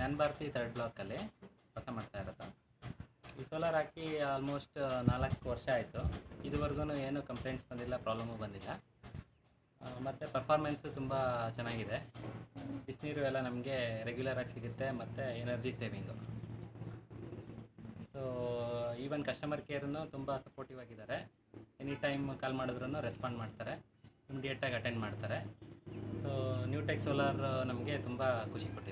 ಜ್ಞಾನ ಭಾರತಿ ಥರ್ಡ್ ಬ್ಲಾಕಲ್ಲಿ ವಾಸ ಮಾಡ್ತಾ ಇರೋದು. ಈ ಸೋಲಾರ್ ಹಾಕಿ ಆಲ್ಮೋಸ್ಟ್ 4 ವರ್ಷ ಆಯಿತು. ಇದುವರೆಗೂ ಏನೂ ಕಂಪ್ಲೇಂಟ್ಸ್ ಬಂದಿಲ್ಲ, ಪ್ರಾಬ್ಲಮು ಬಂದಿಲ್ಲ. ಮತ್ತು ಪರ್ಫಾರ್ಮೆನ್ಸು ತುಂಬ ಚೆನ್ನಾಗಿದೆ. ಬಿಸಿನೀರು ಎಲ್ಲ ನಮಗೆ ರೆಗ್ಯುಲರಾಗಿ ಸಿಗುತ್ತೆ ಮತ್ತು energy saving. So even customer ಕೇರನ್ನು ತುಂಬ ಸಪೋರ್ಟಿವ್ ಆಗಿದ್ದಾರೆ. ಎನಿ ಟೈಮ್ ಕಾಲ್ ಮಾಡಿದ್ರೂ ರೆಸ್ಪಾಂಡ್ ಮಾಡ್ತಾರೆ, ಇಮಿಡಿಯೇಟಾಗಿ ಅಟೆಂಡ್ ಮಾಡ್ತಾರೆ. ಸೊ ನ್ಯೂಟೆಕ್ ಸೋಲಾರ್ ನಮಗೆ ತುಂಬ ಖುಷಿ ಕೊಟ್ಟಿದೆ.